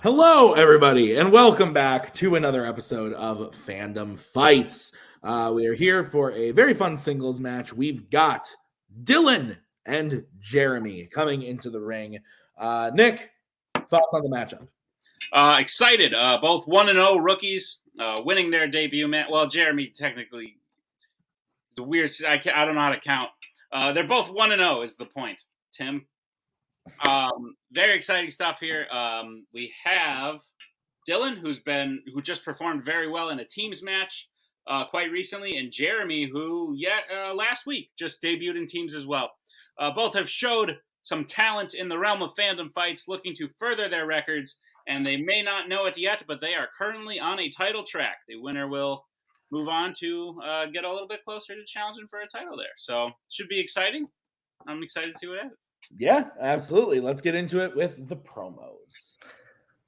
Hello, everybody, and welcome back to another episode of Fandom Fights. We are here for a very fun singles match. We've got Dylan and Jeremy coming into the ring. Nick, thoughts on the matchup? Excited. Both 1-0 rookies winning their debut match. Well, Jeremy technically, the weird. I don't know how to count. They're both 1-0 is the point, Tim. Very exciting stuff here. We have Dylan, who just performed very well in a teams match quite recently, and Jeremy, who last week just debuted in teams as well. Both have showed some talent in the realm of fandom fights, looking to further their records, and they may not know it yet, but they are currently on a title track. The winner will move on to get a little bit closer to challenging for a title there. So should be exciting. I'm excited to see what happens. Yeah, absolutely. Let's get into it with the promos.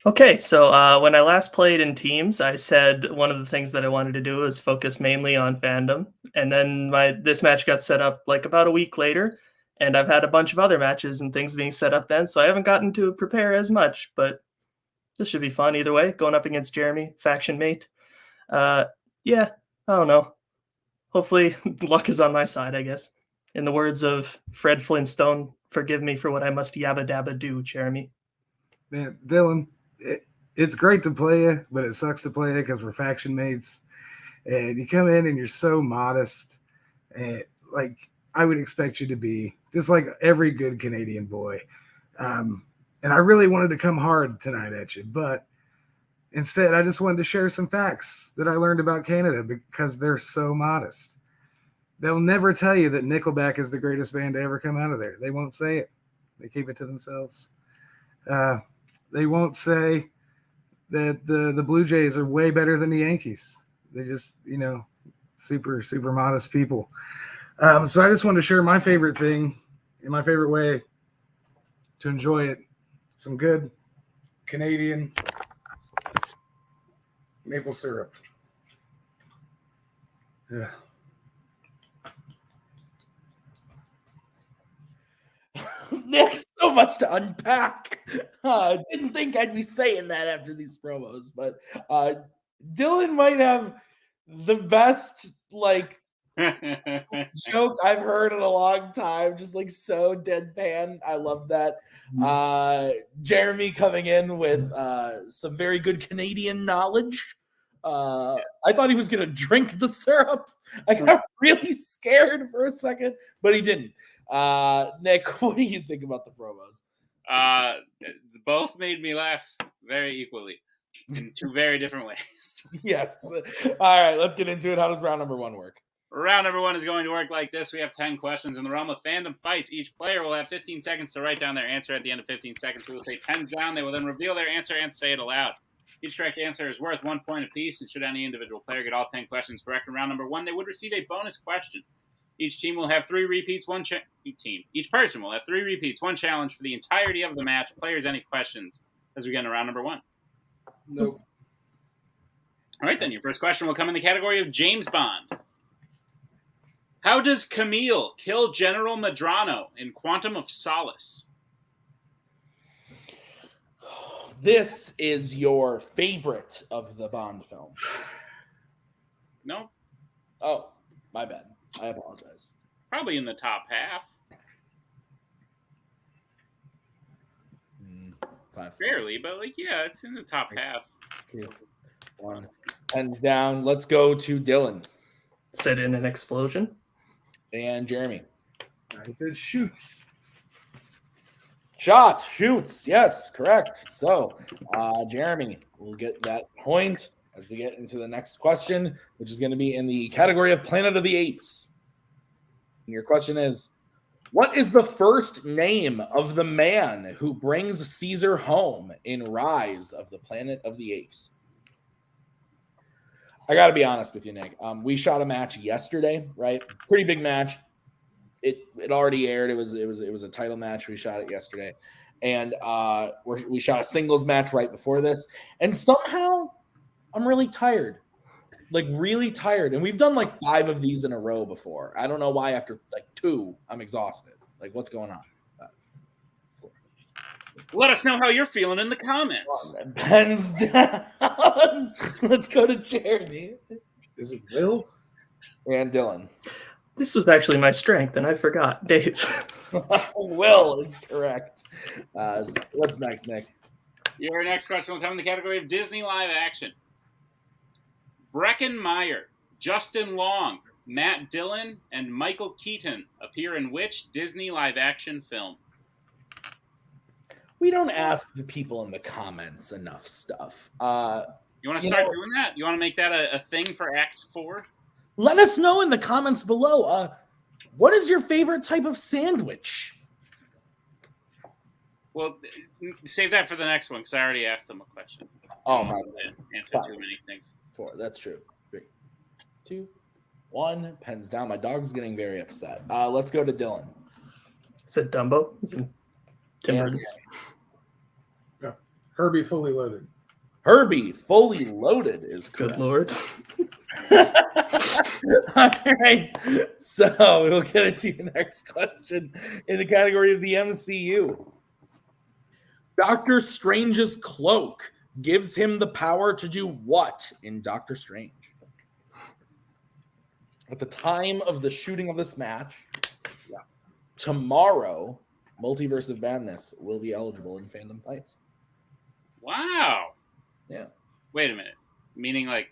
Okay, so when I last played in teams, I said one of the things that I wanted to do was focus mainly on fandom. And then this match got set up like about a week later, and I've had a bunch of other matches and things being set up then, so I haven't gotten to prepare as much, but this should be fun either way, going up against Jeremy, faction mate. Yeah, I don't know. Hopefully luck is on my side, I guess. In the words of Fred Flintstone, forgive me for what I must yabba dabba do, Jeremy. Man, Dylan, it's great to play you, but it sucks to play you because we're faction mates. And you come in and you're so modest. And like I would expect you to be, just like every good Canadian boy. And I really wanted to come hard tonight at you, but instead I just wanted to share some facts that I learned about Canada because they're so modest. They'll never tell you that Nickelback is the greatest band to ever come out of there. They won't say it. They keep it to themselves. They won't say that the Blue Jays are way better than the Yankees. They just, super, super modest people. So I just wanted to share my favorite thing in my favorite way to enjoy it. Some good Canadian maple syrup. Yeah. There's so much to unpack. Didn't think I'd be saying that after these promos, but Dylan might have the best joke I've heard in a long time. Just so deadpan. I love that. Jeremy coming in with some very good Canadian knowledge. I thought he was gonna drink the syrup. I got really scared for a second, but he didn't. Nick, what do you think about the promos? Both made me laugh very equally in two very different ways. Yes. All right, let's get into it. How does round number 1 work? Round number 1 is going to work like this. We have 10 questions in the realm of fandom fights. Each player will have 15 seconds to write down their answer. At the end of 15 seconds, we will say pens down. They will then reveal their answer and say it aloud. Each correct answer is worth 1 point apiece, and should any individual player get all 10 questions correct in round number 1, they would receive a bonus question. Each team will have 3 repeats, Each person will have 3 repeats, 1 challenge for the entirety of the match. Players, any questions as we get into round number 1? Nope. All right, then. Your first question will come in the category of James Bond. How does Camille kill General Medrano in Quantum of Solace? This is your favorite of the Bond films. No. Oh, my bad. I apologize. Probably in the top half. 5. Barely, but it's in the top half. 2, 1. Pens down. Let's go to Dylan. Set in an explosion. And Jeremy. I said shoots. Shot, shoots. Yes, correct. So, Jeremy will get that point as we get into the next question, which is going to be in the category of Planet of the Apes. And your question is, what is the first name of the man who brings Caesar home in Rise of the Planet of the Apes? I got to be honest with you, Nick. We shot a match yesterday, right? Pretty big match. It already aired. It was a title match. We shot it yesterday, and we shot a singles match right before this. And somehow, I'm really tired, really tired. And we've done 5 of these in a row before. I don't know why. After 2, I'm exhausted. What's going on? Let us know how you're feeling in the comments. Pens down. Let's go to Jeremy. Is it Will? And Dylan. This was actually my strength, and I forgot. Dave. Will is correct. What's next, Nick? Your next question will come in the category of Disney live action. Breckin Meyer, Justin Long, Matt Dillon, and Michael Keaton appear in which Disney live action film? We don't ask the people in the comments enough stuff. You want to start doing that? You want to make that a thing for Act 4? Let us know in the comments below. What is your favorite type of sandwich? Well, save that for the next one because I already asked them a question. Oh, my God. Answer too many things. 4. That's true. 3, 2, 1. Pens down. My dog's getting very upset. Let's go to Dylan. Is it Dumbo? Is it Tim Burton's? No. Herbie Fully Loaded. Herbie Fully Loaded is correct. Good Lord. All right. So we'll get into your next question in the category of the MCU. Doctor Strange's cloak gives him the power to do what in Doctor Strange? At the time of the shooting of this match, tomorrow, Multiverse of Madness will be eligible in Fandom fights. Wow. Yeah. Wait a minute. Meaning, at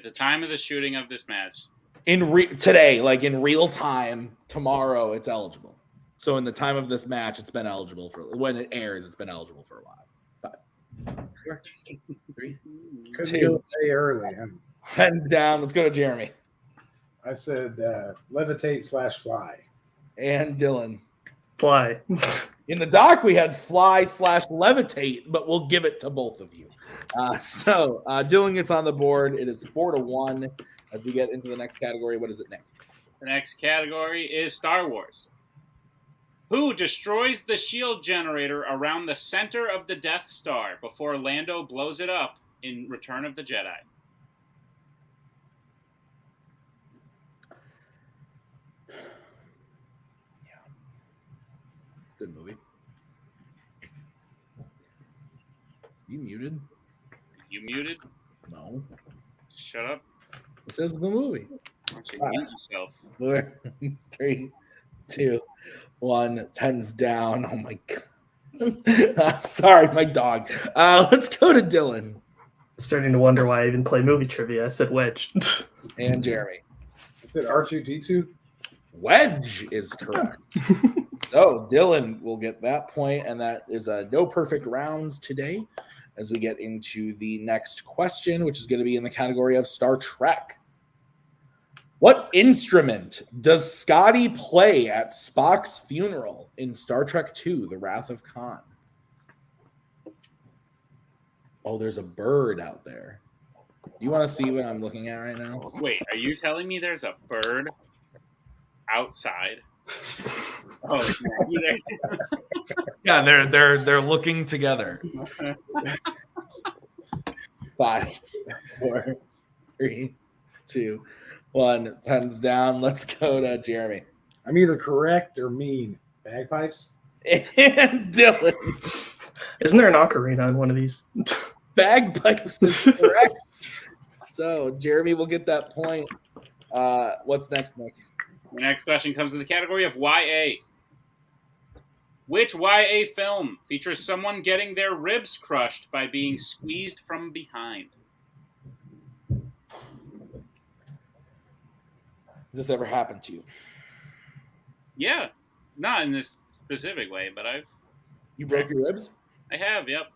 the time of the shooting of this match. Today, like in real time, tomorrow it's eligible. So in the time of this match, it's been eligible for when it airs. It's been eligible for a while. 5, 4, 3, 2. Day early. Pens down. Let's go to Jeremy I said levitate/fly. and Dylan. Fly. In the doc, we had fly/levitate, but we'll give it to both of you. So Dylan gets on the board. It is 4-1 as we get into the next category. What is it, Nick? The next category is Star Wars. Who destroys the shield generator around the center of the Death Star before Lando blows it up in Return of the Jedi? Good movie. You muted? You muted? No. Shut up. It says the movie. Why don't you mute yourself? 4, 3, 2, 1. Pens down. Oh my god. Sorry, my dog. Let's go to Dylan Starting to wonder why I even play movie trivia. I said Wedge. and Jeremy. I said R2D2. Wedge is correct. So Dylan will get that point, and that is no perfect rounds today as we get into the next question, which is going to be in the category of Star Trek. What instrument does Scotty play at Spock's funeral in Star Trek II, The Wrath of Khan? Oh, there's a bird out there. You want to see what I'm looking at right now? Wait, are you telling me there's a bird outside? Oh, it's not either. Yeah, they're looking together. 5, 4, 3, 2, 1. Pens down. Let's go to Jeremy. I'm either correct or mean. Bagpipes? And Dylan. Isn't there an ocarina on one of these? Bagpipes is correct. So Jeremy will get that point. What's next, Nick? The next question comes in the category of YA. Which YA film features someone getting their ribs crushed by being squeezed from behind? Has this ever happened to you? Yeah, not in this specific way, but You break your ribs? I have, yep.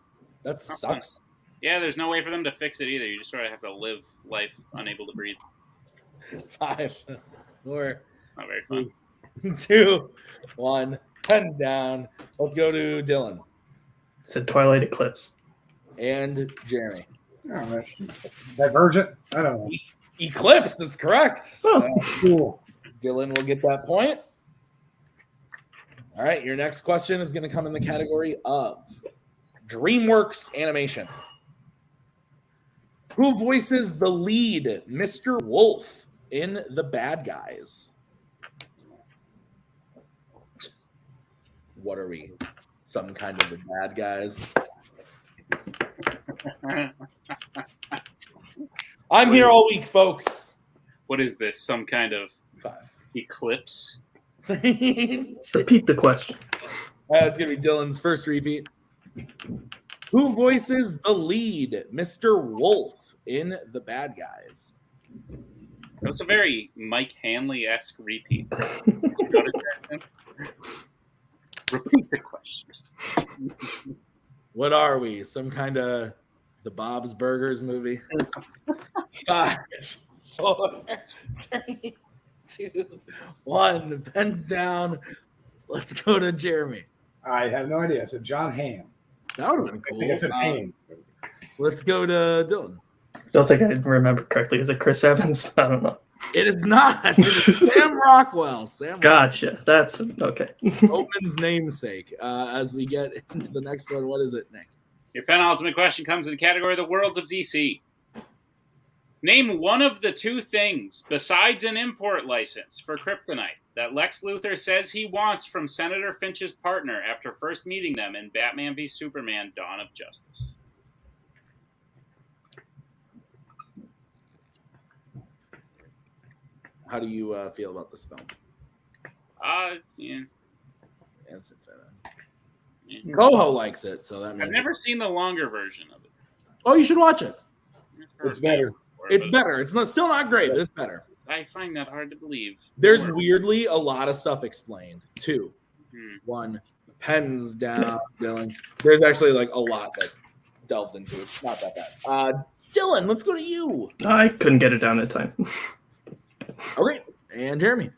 That sucks. Yeah, there's no way for them to fix it either. You just sort of have to live life unable to breathe. 5, 4, Not very fun. 2, 1. Pens down. Let's go to Dylan Said Twilight Eclipse. and Jeremy. I don't know. Divergent? I don't know. Eclipse is correct. So Cool. Dylan will get that point. All right, your next question is going to come in the category of DreamWorks animation. Who voices the lead, Mr. Wolf, in The Bad Guys? What are we Some Kind of the Bad Guys. I'm here all week, folks. What is this? Some kind of 5, eclipse? 3, 2. Repeat the question. That's going to be Dylan's first repeat. Who voices the lead, Mr. Wolf, in The Bad Guys? That was a very Mike Hanley-esque repeat. Did you notice that? Repeat the question. What are we? Some kind of the Bob's Burgers movie? 5, 4, 3, 2, 1. Pens down. Let's go to Jeremy. I have no idea. I said John Hamm. That would have been cool. I think I said Hamm. Let's go to Dylan. Don't think I remember correctly. Is it Chris Evans? I don't know. It is not. It is Sam Rockwell. Gotcha. That's okay. Omen's namesake. As we get into the next one, what is it, Nick? Your penultimate question comes in the category of the worlds of DC. Name one of the two things, besides an import license for kryptonite, that Lex Luthor says he wants from Senator Finch's partner after first meeting them in Batman v Superman: Dawn of Justice. How do you feel about this film? Yeah. Coho likes it, so that means I've never seen the longer version of it. Oh, you should watch it. It's better. It's better. It's still not great, but it's better. I find that hard to believe. There's weirdly a lot of stuff explained. 2, 1, pens down, Dylan. There's actually like a lot that's delved into it. It's not that bad. Dylan, let's go to you. I couldn't get it down in time. Okay, and Jeremy.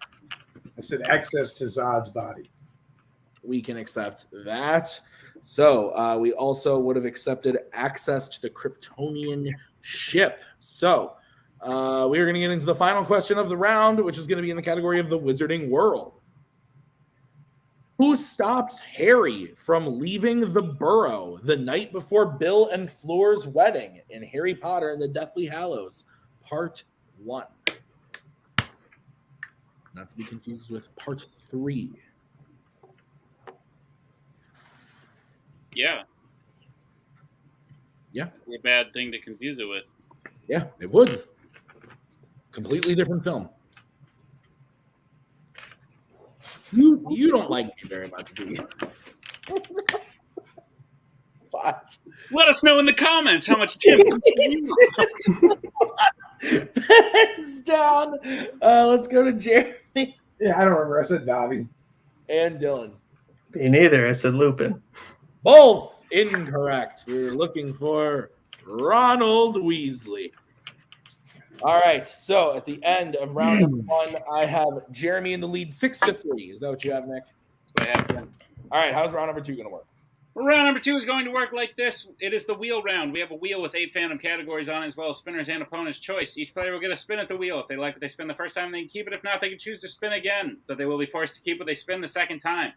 I said access to Zod's body. We can accept that. So we also would have accepted access to the Kryptonian ship. So we are going to get into the final question of the round, which is going to be in the category of the Wizarding World. Who stops Harry from leaving the Burrow the night before Bill and Fleur's wedding in Harry Potter and the Deathly Hallows, Part 1? Not to be confused with Part 3. Yeah. Yeah. A bad thing to confuse it with. Yeah, it would. Completely different film. You don't like me very much, do you? 5. Let us know in the comments how much Tim. Pens down. Let's go to Jeremy Yeah, I don't remember. I said Dobby. and Dylan. Me neither. I said Lupin. Both incorrect. We were looking for Ronald Weasley. All right. So at the end of round number 1, I have Jeremy in the lead 6-3. Is that what you have, Nick? What happened? All right. How's round number 2 going to work? Round number 2 is going to work like this. It is the wheel round. We have a wheel with 8 fandom categories on it, as well as spinners and opponent's choice. Each player will get a spin at the wheel. If they like what they spin the first time, they can keep it. If not, they can choose to spin again, but they will be forced to keep what they spin the second time.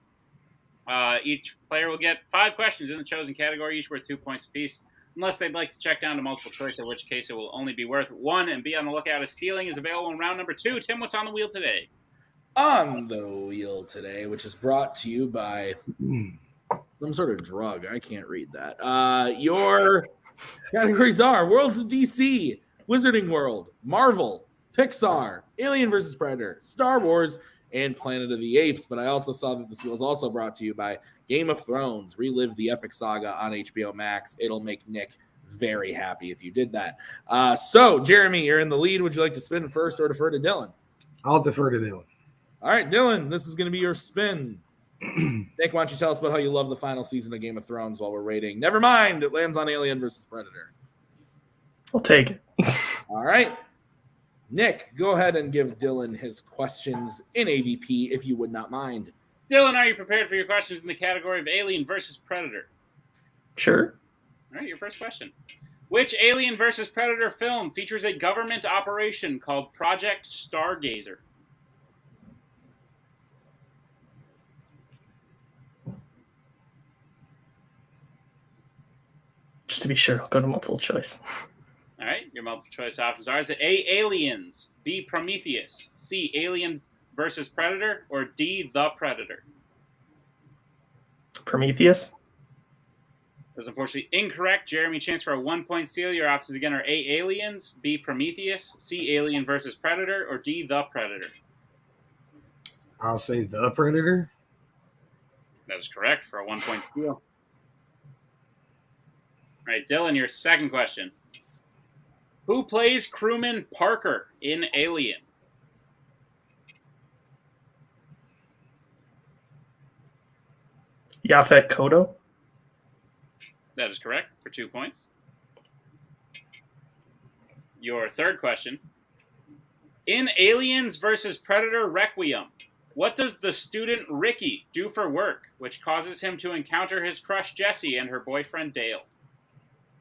Each player will get 5 questions in the chosen category, each worth 2 points apiece, unless they'd like to check down to multiple choice, in which case it will only be worth 1. And be on the lookout as stealing is available in round number 2. Tim, what's on the wheel today? On the wheel today, which is brought to you by some sort of drug. I can't read that. Your categories are Worlds of DC, Wizarding World, Marvel, Pixar, Alien vs. Predator, Star Wars, and Planet of the Apes. But I also saw that this wheel is also brought to you by Game of Thrones. Relive the epic saga on HBO Max. It'll make Nick very happy if you did that. So, Jeremy, you're in the lead. Would you like to spin first or defer to Dylan? I'll defer to Dylan. All right, Dylan, this is going to be your spin. Nick, why don't you tell us about how you love the final season of Game of Thrones while we're rating? Never mind, it lands on Alien vs. Predator. I'll take it. All right. Nick, go ahead and give Dylan his questions in AVP if you would not mind. Dylan, are you prepared for your questions in the category of Alien versus Predator? Sure. All right, your first question. Which Alien versus Predator film features a government operation called Project Stargazer? Just to be sure, I'll go to multiple choice. All right, your multiple choice options are: is it A, Aliens, B, Prometheus, C, Alien versus Predator, or D, The Predator? Prometheus. That's unfortunately incorrect. Jeremy, chance for a 1-point steal. Your options again are A, Aliens, B, Prometheus, C, Alien versus Predator, or D, The Predator. I'll say The Predator. That is correct for a 1-point steal. All right, Dylan, your second question. Who plays crewman Parker in Alien? Yaphet Kotto. That is correct for 2 points. Your third question. In Aliens versus Predator Requiem, what does the student Ricky do for work, which causes him to encounter his crush Jessie and her boyfriend Dale?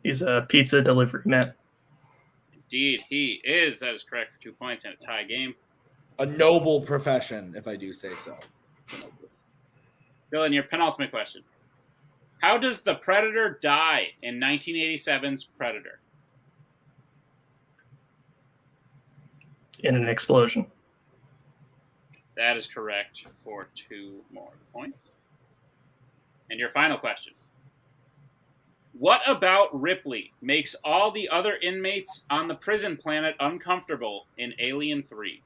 He's a pizza delivery man. Indeed, he is. That is correct for 2 points and a tie game. A noble profession, if I do say so. Dylan, your penultimate question. How does the Predator die in 1987's Predator? In an explosion. That is correct for 2 more points. And your final question. What about Ripley makes all the other inmates on the prison planet uncomfortable in Alien 3?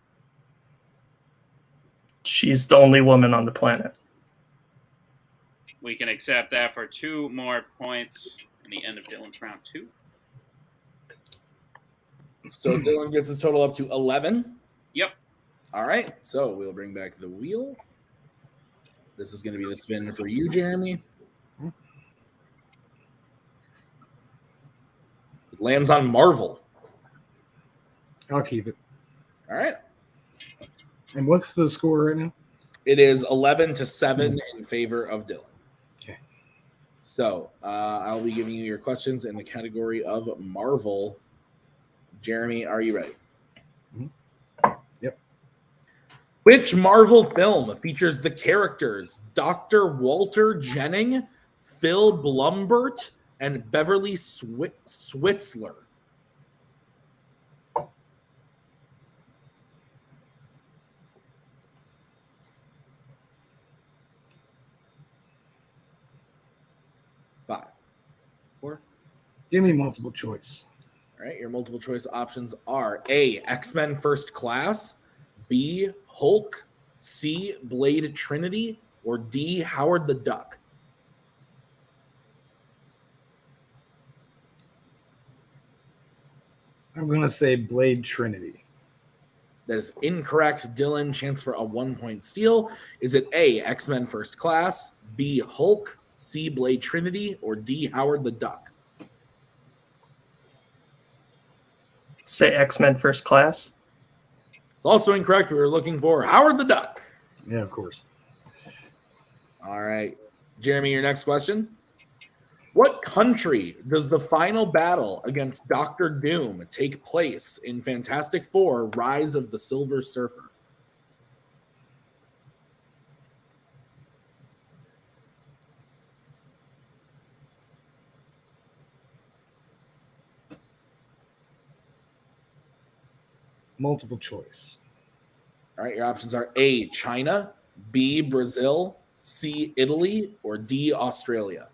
She's the only woman on the planet. We can accept that for 2 more points in the end of Dylan's round 2. So Dylan gets his total up to 11. Yep. All right. So we'll bring back the wheel. This is going to be the spin for you, Jeremy. It lands on Marvel. I'll keep it. All right. And what's the score right now? It is 11-7 in favor of Dylan. Okay. So I'll be giving you your questions in the category of Marvel. Jeremy, are you ready? Yep. Which Marvel film features the characters Dr. Walter Jennings, Phil Blumbert, and Beverly Switzler? Five, 4. Give me multiple choice. All right, your multiple choice options are A, X-Men First Class, B, Hulk, C, Blade Trinity, or D, Howard the Duck. I'm going to say Blade Trinity. That is incorrect. Dylan, chance for a 1-point steal. Is it A, X-Men First Class, B, Hulk, C, Blade Trinity, or D, Howard the Duck? Say X-Men First Class. It's also incorrect. We were looking for Howard the Duck. Yeah, of course. All right. Jeremy, your next question. What country does the final battle against Doctor Doom take place in Fantastic Four: Rise of the Silver Surfer? Multiple choice. All right, your options are A, China, B, Brazil, C, Italy, or D, Australia.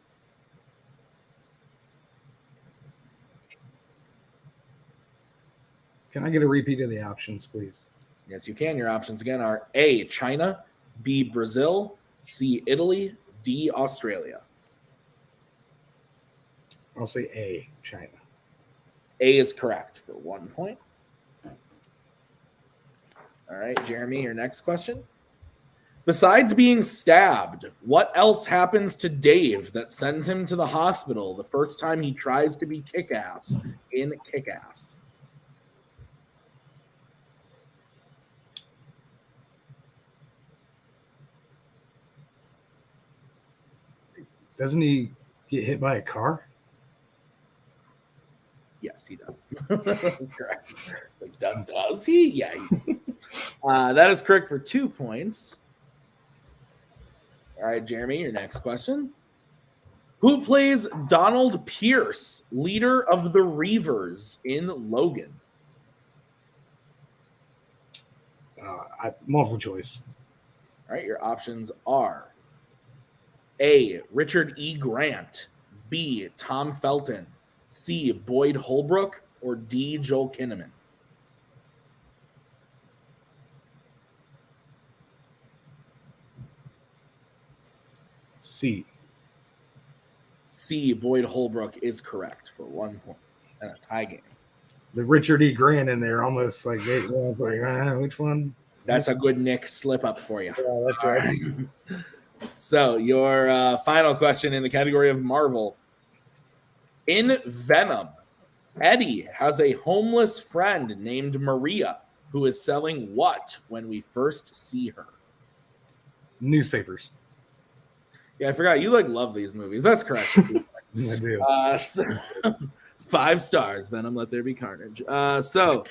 Can I get a repeat of the options, please? Yes, you can. Your options again are A, China, B, Brazil, C, Italy, D, Australia. I'll say A, China. A is correct for 1 point. All right, Jeremy, your next question. Besides being stabbed, what else happens to Dave that sends him to the hospital the first time he tries to be Kick-Ass in Kick-Ass? Doesn't he get hit by a car? Yes, he does. That's correct. It's like, does he? Yeah. That is correct for 2 points. All right, Jeremy, your next question. Who plays Donald Pierce, leader of the Reavers in Logan? Multiple choice. All right, your options are A. Richard E. Grant, B. Tom Felton, C. Boyd Holbrook, or D. Joel Kinnaman? C. C. Boyd Holbrook is correct for 1 point and a tie game. The Richard E. Grant in there almost like, which one? That's a good Nick slip up for you. Yeah, that's All right. So your final question in the category of Marvel. In Venom, Eddie has a homeless friend named Maria who is selling what when we first see her? Newspapers. Yeah, I forgot. You love these movies. That's correct. I do. So, 5 stars. Venom, Let There Be Carnage. So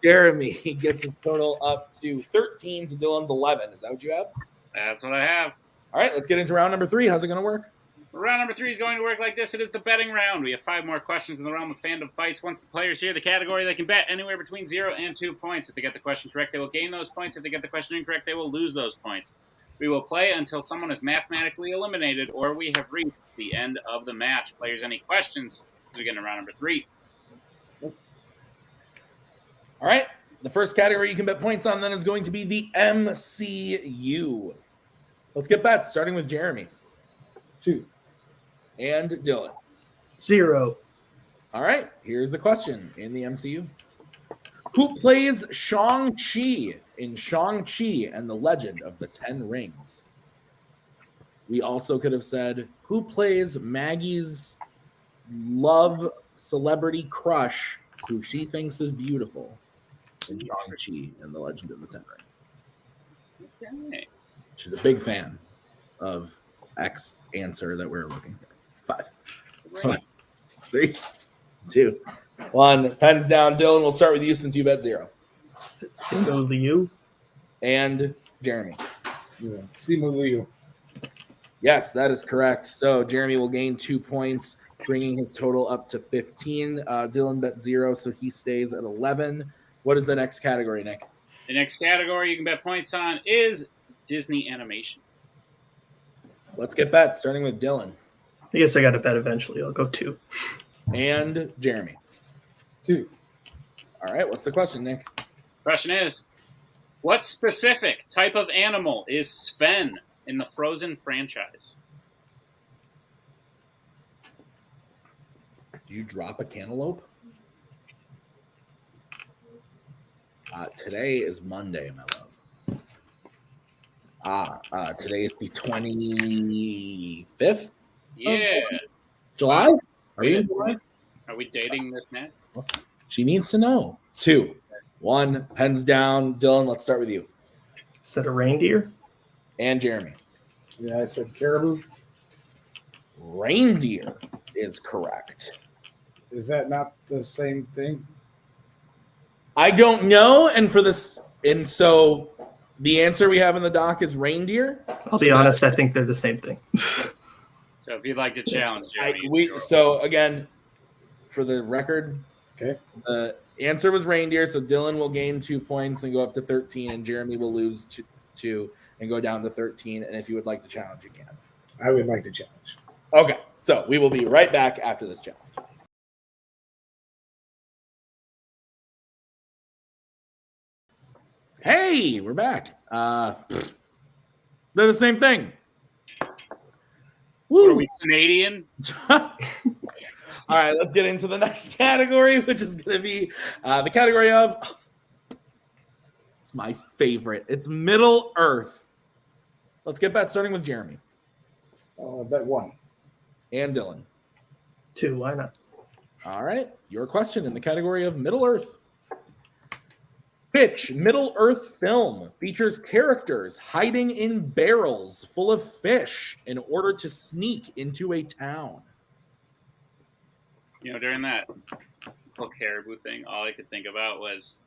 Jeremy gets his total up to 13 to Dylan's 11. Is that what you have? That's what I have. All right, let's get into round number 3. How's it going to work? Round number 3 is going to work like this. It is the betting round. We have 5 more questions in the realm of fandom fights. Once the players hear the category, they can bet anywhere between 0 and 2 points. If they get the question correct, they will gain those points. If they get the question incorrect, they will lose those points. We will play until someone is mathematically eliminated or we have reached the end of the match. Players, any questions as we get into round number 3? All right. The first category you can bet points on then is going to be the MCU. Let's get bets, starting with Jeremy. 2. And Dylan. 0. All right. Here's the question in the MCU. Who plays Shang-Chi in Shang-Chi and the Legend of the Ten Rings? We also could have said, who plays Maggie's love celebrity crush, who she thinks is beautiful, in Shang-Chi and the Legend of the Ten Rings? Okay. She's a big fan of X answer that we're looking for. 5, 3, 2, 1. Pens down. Dylan, we'll start with you since you bet 0. Is it Simu Liu? And Jeremy. Yeah. Simu Liu. Yes, that is correct. So Jeremy will gain 2 points, bringing his total up to 15. Dylan bet 0, so he stays at 11. What is the next category, Nick? The next category you can bet points on is Disney animation. Let's get bets, starting with Dylan. I guess I got to bet eventually. I'll go 2. And Jeremy. 2. All right, what's the question, Nick? Question is, what specific type of animal is Sven in the Frozen franchise? Do you drop a cantaloupe? Today is Monday, my love. Today is the 25th? Yeah. July? Are we in July? Are we dating this man? She needs to know. 2, 1, pens down. Dylan, let's start with you. Is that a reindeer? And Jeremy. Yeah, I said caribou. Reindeer is correct. Is that not the same thing? I don't know. And so the answer we have in the doc is reindeer. I'll be honest, I think they're the same thing. So if you'd like to challenge Jeremy. So again, for the record, okay, the answer was reindeer. So Dylan will gain 2 points and go up to 13, and Jeremy will lose 2 and go down to 13. And if you would like to challenge, you can. I would like to challenge. Okay, so we will be right back after this challenge. Hey, we're back. They're the same thing. What, Woo. are we Canadian? All right, let's get into the next category, which is going to be the category of, it's my favorite. It's Middle Earth. Let's get back starting with Jeremy. Bet 1. And Dylan. 2, why not? All right, your question in the category of Middle Earth. Which Middle Earth film features characters hiding in barrels full of fish in order to sneak into a town? You know, during that whole caribou thing, all I could think about was,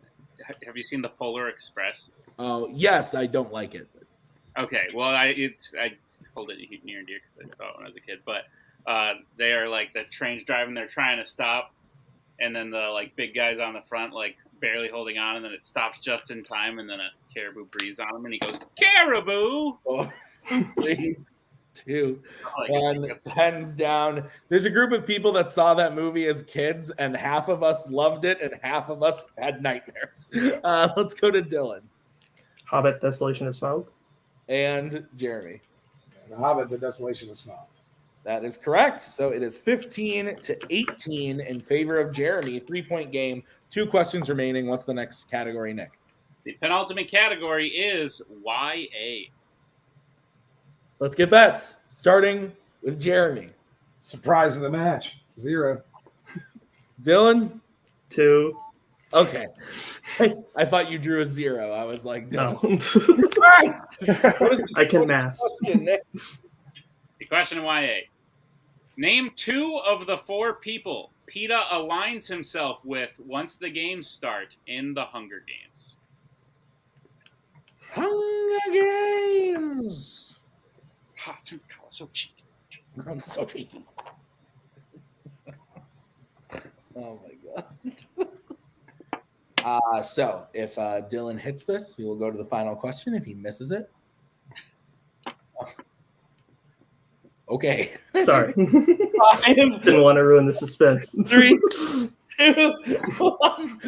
have you seen the Polar Express? Oh, yes, I don't like it. Okay, well, I hold it near and dear because I saw it when I was a kid. But they are like the train's driving, they're trying to stop, and then the like big guys on the front like barely holding on, and then it stops just in time, and then a caribou breathes on him, and he goes, "Caribou!" Oh, 3, 2, 1, pens down. There's a group of people that saw that movie as kids, and half of us loved it, and half of us had nightmares. Let's go to Dylan. Hobbit, Desolation of Smaug. And Jeremy. The Hobbit, The Desolation of Smaug. That is correct. So it is 15-18 in favor of Jeremy. 3-point game. 2 questions remaining. What's the next category, Nick? The penultimate category is YA. Let's get bets. Starting with Jeremy. Surprise of the match, 0. Dylan? 2. Okay. I thought you drew a 0. I was like, No. Right. I can math. Question, Nick? The question in YA. Name 2 of the 4 people PETA aligns himself with once the games start in the Hunger Games. Hunger Games. So cheeky. I'm so cheeky. Oh my god. So if Dylan hits this, we will go to the final question. If he misses it, okay. Sorry. I Didn't want to ruin the suspense. 3, 2, 1.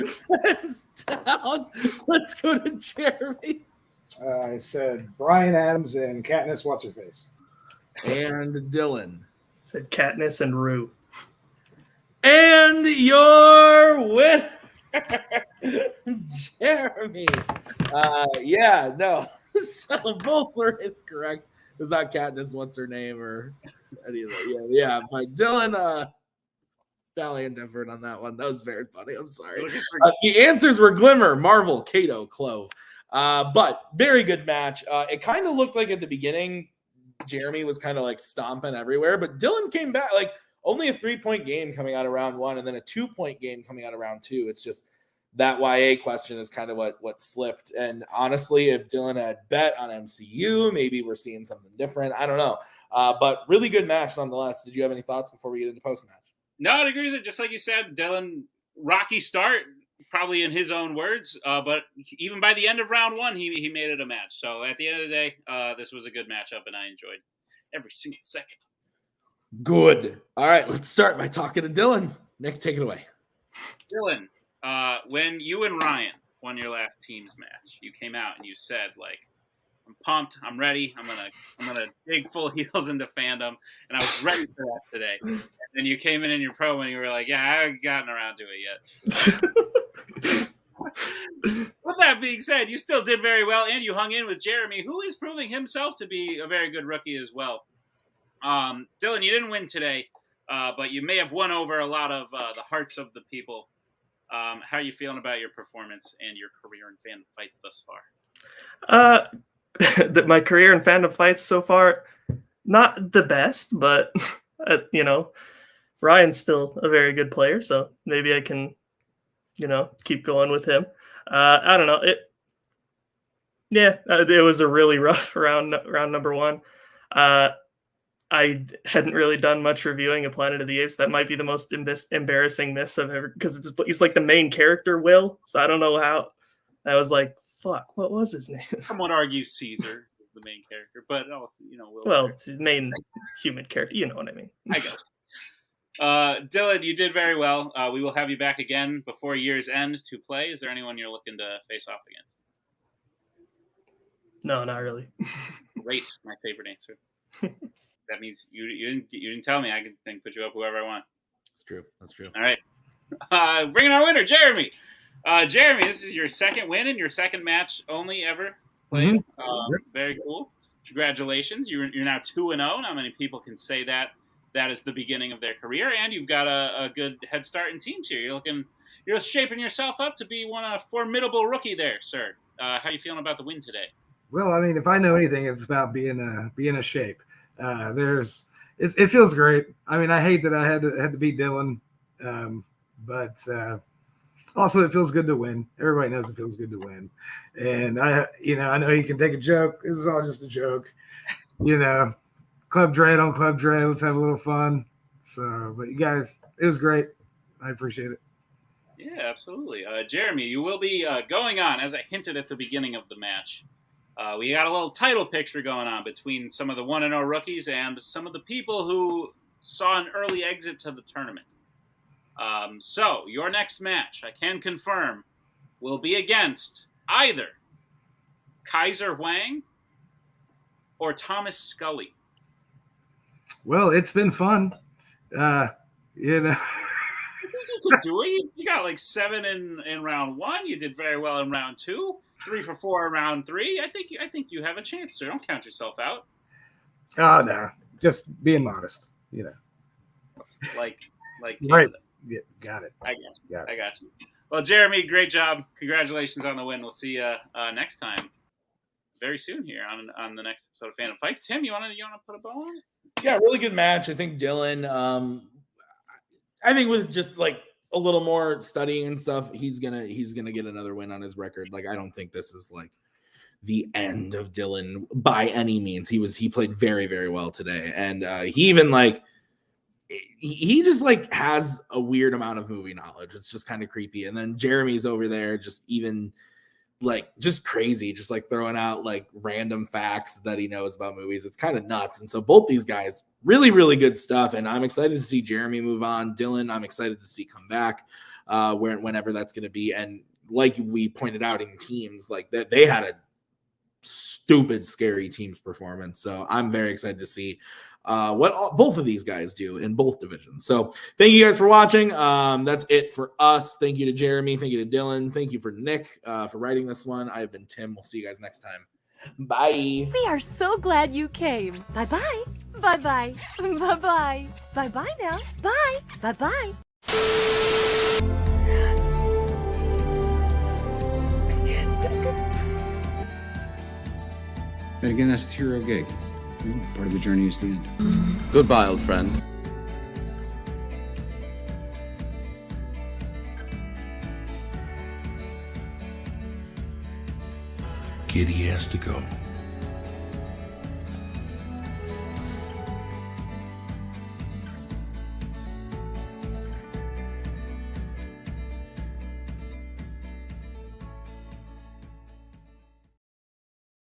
Hands down. Let's go to Jeremy. I said Bryan Adams and Katniss What's-Her-Face. And Dylan. Said Katniss and Rue. And your winner, Jeremy. Yeah, no. So both were incorrect. It was not Katniss, what's her name, or any of that. Yeah. But Dylan valiant effort on that one. That was very funny. I'm sorry. The answers were Glimmer, Marvel, Kato, Clove. But very good match. It kind of looked like at the beginning, Jeremy was kind of like stomping everywhere, but Dylan came back like only a 3-point game coming out of round 1 and then a 2-point game coming out of round 2. It's just that YA question is kind of what slipped. And honestly, if Dylan had bet on MCU, maybe we're seeing something different. I don't know. But really good match nonetheless. Did you have any thoughts before we get into post-match? No, I'd agree with it. Just like you said, Dylan, rocky start, probably in his own words. But even by the end of round 1, he made it a match. So at the end of the day, this was a good matchup, and I enjoyed every single second. Good. All right, let's start by talking to Dylan. Nick, take it away. Dylan, when you and Ryan won your last teams match, you came out and you said, like, I'm pumped, I'm ready, I'm gonna dig full heels into Fandom, and I was ready for that today. And then you came in your pro and you were like, yeah, I haven't gotten around to it yet. With that being said, you still did very well, and you hung in with Jeremy, who is proving himself to be a very good rookie as well. Dylan, you didn't win today, but you may have won over a lot of the hearts of the people. How are you feeling about your performance and your career in fandom fights thus far? My career in fandom fights so far, not the best, but Ryan's still a very good player, so maybe I can, keep going with him. I don't know. It was a really rough round number 1. I hadn't really done much reviewing of Planet of the Apes. That might be the most embarrassing miss I've ever, because he's like the main character, Will. So I don't know how. I was like, fuck, what was his name? Someone argues Caesar is the main character, but also, Will. Well, main human character. You know what I mean. I guess. Dylan, you did very well. We will have you back again before year's end to play. Is there anyone you're looking to face off against? No, not really. Great, my favorite answer. That means you didn't tell me. I can put you up whoever I want. That's true. All right. Bringing our winner, Jeremy. Jeremy, this is your second win and your second match only ever played. Mm-hmm. Very cool. Congratulations. You're now 2-0. Not many people can say that is the beginning of their career, and you've got a good head start in teams here. You're shaping yourself up to be a formidable rookie there, sir. How are you feeling about the win today? Well, I mean, if I know anything, it's about being a shape. It feels great. I mean, I hate that I had to beat Dylan, but also it feels good to win. Everybody knows it feels good to win, and I know you can take a joke. This is all just a joke, Club Dre on Club Dre. Let's have a little fun. So, but you guys, it was great. I appreciate it. Yeah, absolutely. Jeremy, you will be going on, as I hinted at the beginning of the match. We got a little title picture going on between some of the 1-0 rookies and some of the people who saw an early exit to the tournament. So your next match, I can confirm, will be against either Kaiser Wang or Thomas Scully. Well, it's been fun. You know. You could do it. You got like 7 in round 1. You did very well in round 2. 3 for 4 in round 3. I think you have a chance, sir. Don't count yourself out. Oh no, just being modest. You know. Like right. Yeah, got it. I got you. Well, Jeremy, great job. Congratulations on the win. We'll see you next time, very soon here on the next episode of Fandom Fights. Tim, you wanna put a bow on it? Yeah, really good match. I think Dylan. I think with just like a little more studying and stuff, he's gonna get another win on his record. Like, I don't think this is like the end of Dylan by any means. He played very, very well today, and he even like. He just like has a weird amount of movie knowledge. It's just kind of creepy. And then Jeremy's over there just even like just crazy, just like throwing out like random facts that he knows about movies. It's kind of nuts. And so both these guys, really, really good stuff. And I'm excited to see Jeremy move on. Dylan, I'm excited to see come back whenever that's going to be. And like we pointed out in teams, like that they had a stupid, scary teams performance. So I'm very excited to see what both of these guys do in both divisions. So thank you guys for watching. That's it for us. Thank you to Jeremy. Thank you to Dylan. Thank you for Nick for writing this one. I've been Tim. We'll see you guys next time. Bye. We are so glad you came. Bye-bye. Bye-bye. Bye-bye. Bye-bye now. Bye. Bye-bye. And again, that's the hero gig. Part of the journey is the end. Goodbye, old friend. Kitty has to go.